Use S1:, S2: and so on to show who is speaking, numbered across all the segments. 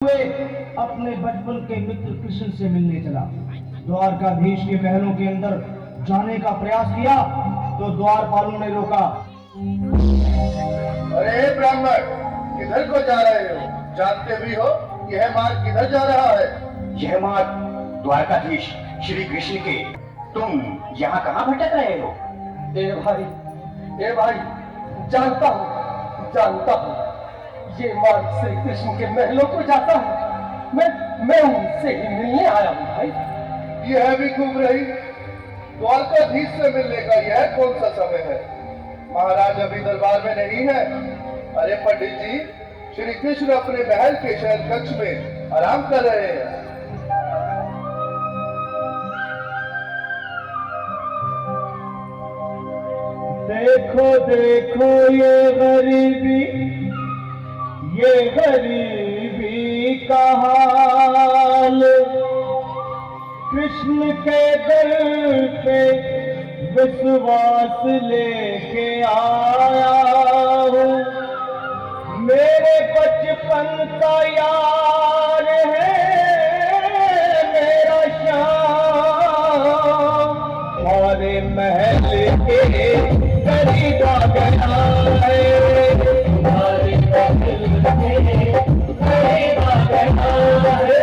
S1: हुए अपने बचपन के मित्र कृष्ण से मिलने चला। द्वारकाधीश के महलों के अंदर जाने का प्रयास किया तो द्वारपालों ने रोका।
S2: अरे ब्राह्मण, किधर को जा रहे हो? जानते भी हो यह मार्ग किधर जा रहा है?
S3: यह मार्ग द्वारकाधीश श्री कृष्ण के। तुम यहाँ कहाँ भटक रहे हो?
S4: ए भाई, जानता हूँ ये मार्ग श्री कृष्ण के महलों को जाता है। मैं उनसे ही मिलने आया हूँ भाई।
S2: यह भी घूम रही। द्वारकाधीश से मिलने का यह कौन सा समय है? महाराज अभी दरबार में नहीं है। अरे पंडित जी, श्री कृष्ण अपने महल के शयन कक्ष में आराम कर रहे हैं।
S1: देखो देखो ये गरीबी का हाल, कृष्ण के दर पे विश्वास लेके आया हूँ। मेरे बचपन का यार है मेरा श्याम, हमारे महल के करीब आ गया है। हमारे महल के करीब आ गया है।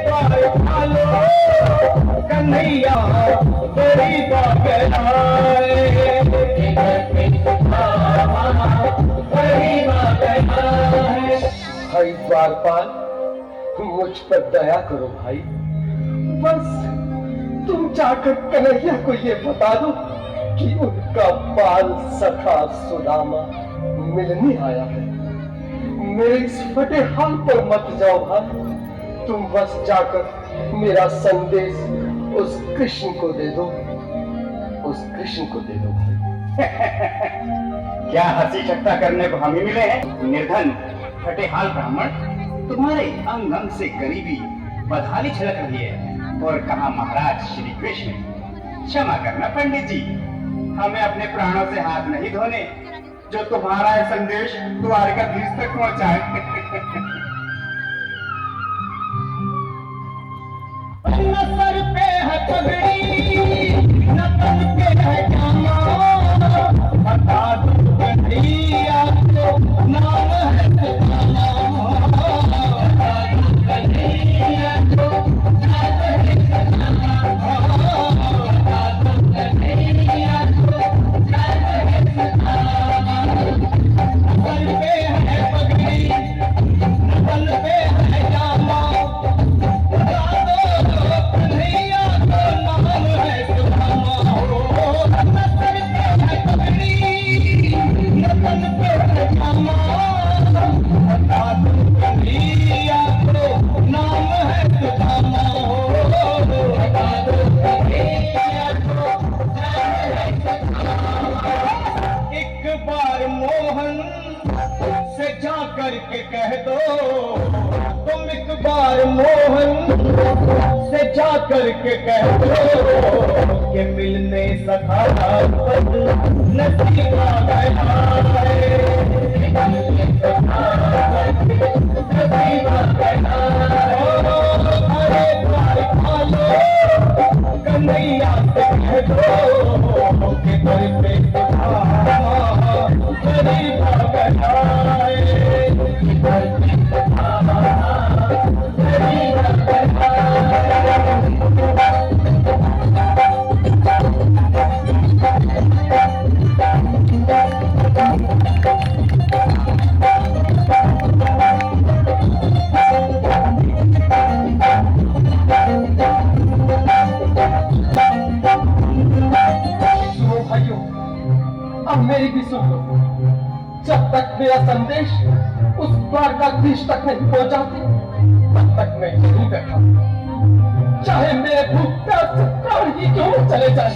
S1: द्वारपालो कन्हैया करीब आ गया है। करीब आ गया है।
S4: भाई द्वारपाल, मुझ पर दया करो भाई। बस तुम जाकर कन्हैया को ये बता दो कि उनका बाल सखा सुदामा मिलने आया है। मेरे इस फटे हाल पर मत जाओ भाई। तुम बस जाकर मेरा संदेश उस कृष्ण को दे दो। भाई।
S3: क्या हंसी ठट्टा करने को हम ही मिले हैं? निर्धन फटे हाल ब्राह्मण, तुम्हारे अंग अंग से गरीबी बदहाली छलक रही है। और कहा महाराज श्री कृष्ण। क्षमा करना पंडित जी, हमें अपने प्राणों से हाथ नहीं धोने जो तुम्हारा यह संदेश द्वारकाधीश तक पहुंचाए।
S1: न सर पे है पगड़ी, न तन पे है जामा, बता दो कन्हैया को नाम है सुदामा। बता दो कन्हैया को नाम है सुदामा। बता दो कन्हैया को नाम है सुदामा। सर पे है पगड़ी, न तन पे है जामा, बता दो कन्हैया को नाम है सुदामा। न सर पे है पगड़ी, न तन पे है जामा, बता दो कन्हैया को नाम है सुदामा। बता दो कन्हैया को नाम है सुदामा। एक बार मोहन से जा करके कह दो, तुम एक बार मोहन से जा करके कह दो कि मिलने सखा पद नसीब आ गया है। मिलने सखा पद नसीब आ गया है। अरे द्वारपालो कन्हैया से कह दो कि दर पे सुदामा करीब आ गया है। दर पे सुदामा करीब आ गया है।
S4: सुनो भाइयों, अब मेरी भी सुन लो। जब तक मेरा संदेश उस द्वारकाधीश तक नहीं पहुंचाते, तब तक मैं यहीं बैठा, चाहे मेरे भूख प्यास से प्राण ही क्यों न चले जाए।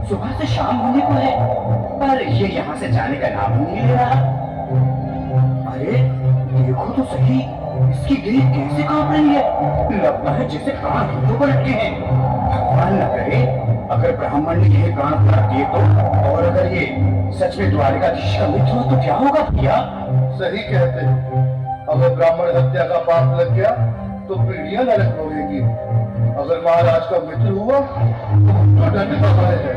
S3: सुबह से शाम होने को है, पर ये यहाँ से जाने का नाम नहीं ले रहा। अरे देखो तो सही, इसकी गिरी कैसे कांप रही है। लगता है जैसे प्राण हाथों पर अटके हैं। भगवान न करे अगर ब्राह्मण ने यह प्राण त्याग दिए तो, और अगर ये सच में द्वारिकाधीश का मित्र हो तो क्या होगा भैया?
S2: सही कहते हैं, अगर ब्राह्मण हत्या का पाप लग गया तो पीढ़ियां नरक भोगेंगी। अगर महाराज का मित्र हुआ तो दंड का भय है।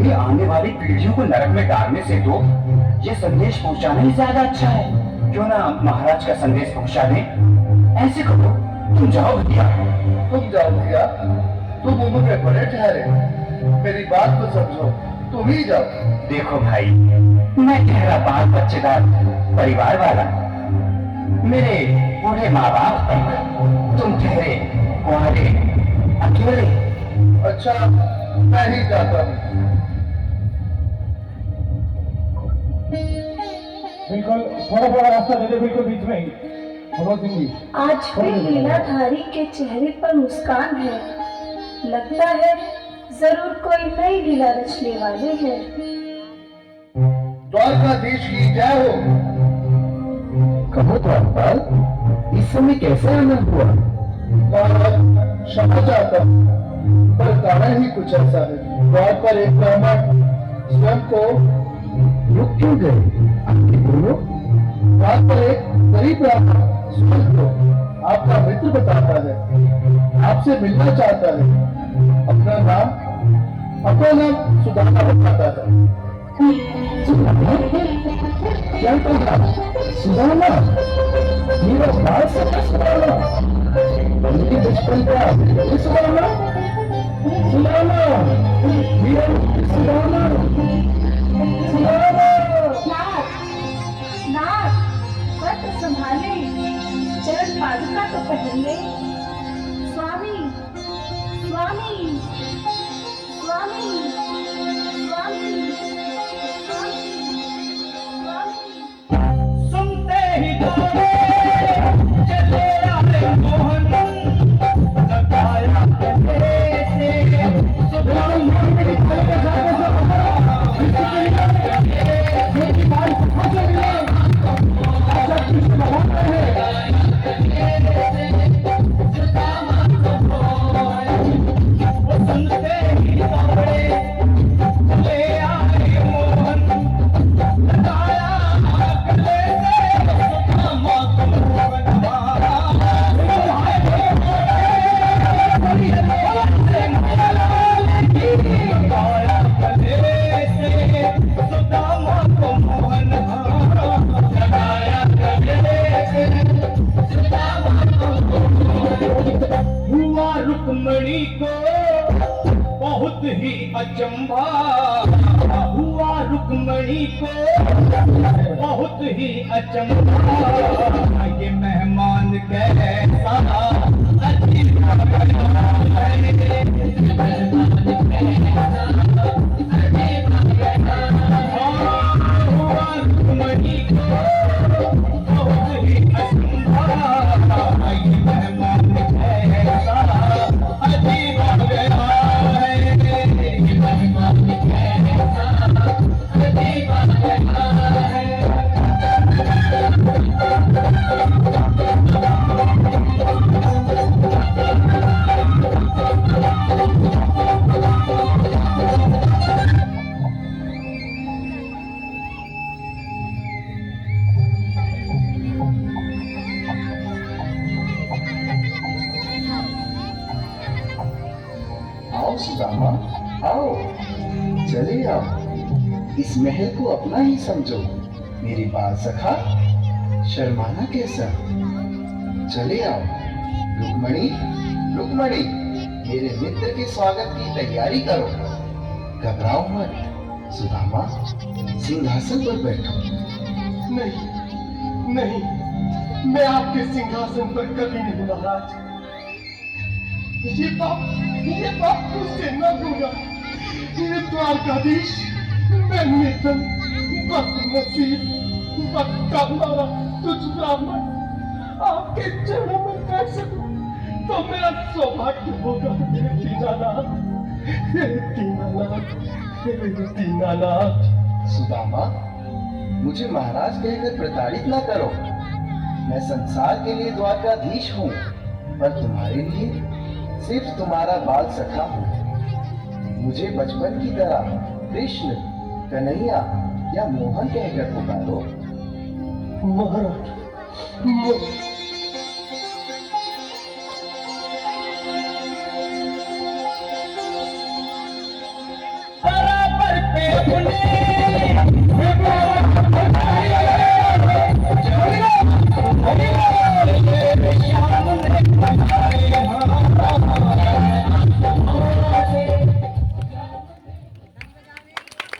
S3: ये आने वाली पीढ़ियों को नरक में डालने से तो ये संदेश पहुंचाना ही ज्यादा अच्छा है। क्यों ना महाराज का संदेश पहुंचा दें। ऐसे करो, तुम जाओ भैया।
S2: तुम जाओ भैया, तुम उम्र में बड़े ठहरे, मेरी बात तो समझो, तुम ही जाओ।
S3: देखो भाई, मैं ठहरा बाल बच्चेदार परिवार वाला, मेरे बूढ़े माँ बाप हैं, तुम ठहरे कुंवारे अकेले।
S2: अच्छा, मैं ही जाता हूँ।
S1: बिल्कुल थोड़ा थोड़ा रास्ता दे दे, बिल्कुल बीच में ही। भगवत सिंह जी,
S5: आज भी लीलाधारी के चेहरे पर मुस्कान है। लगता है जरूर कोई नई लीला रचने वाले हैं।
S2: द्वारकाधीश की जय हो।
S4: कहो द्वारपाल, इस समय कैसे आना हुआ?
S2: महाराज क्षमा चाहता हूँ, पर कारण ही कुछ ऐसा है। द्वार पर एक ब्राह्मण स्वयं को
S4: रुक क्यों गए? आगे बोलो।
S2: द्वार पर एक गरीब ब्राह्मण स्वयं को आपका मित्र बताता है, आपसे मिलना चाहता है। अपना नाम सुदामा बताता है।
S4: क्या कहा? सुदामा? मेरा बाल सका सुदामा? बंदी बचपन का ये सुदामा? सुदामा? मेरा सुदामा? सुदामा?
S5: नाथ, वक्त संभाले, चरण पादुका तो पहन ले। स्वामी, स्वामी, स्वामी, स्वामी, स्वामी।
S1: सुनते ही दौड़े चले आए मोहन, लगाया गले से सुदामा। रुक्मणी को बहुत ही अचंभा हुआ, रुक्मणी को बहुत ही अचंभा। ये मेहमान कैसा अजीब हुआ, रुक्मणी को बहुत ही अचंभा। ये मेहमान कैसा अजीब गया है। ये मेहमान कैसा अजीब गया है।
S2: आओ सुदामा, आओ, चले आओ। इस महल को अपना ही समझो। मेरी बात सखा, शर्माना कैसा? चले आओ। रुक्मणी, रुक्मणी, मेरे मित्र के स्वागत की तैयारी करो। घबराओ मत। सुदामा, सिंहासन पर बैठो।
S4: नहीं, नहीं, मैं आपके सिंहासन पर कभी नहीं महाराज। ये पाप मुझसे न होगा। ये द्वारकाधीश, मैं निर्धन, बदनसीब, बदकामारा तुझ ब्राह्मण आपके चरणों में बैठ सकूं तो मेरा सौभाग्य होगा। दीनानाथ, दीनानाथ, दीनानाथ।
S2: सुदामा, मुझे महाराज कहकर प्रताड़ित ना करो। मैं संसार के लिए द्वारकाधीश हूँ, पर तुम्हारे लिए सिर्फ तुम्हारा बाल सखा हूँ। मुझे बचपन की तरह कृष्ण, कन्हैया या मोहन कहकर पुकारो।
S4: महाराज,
S3: बराबर पे अपने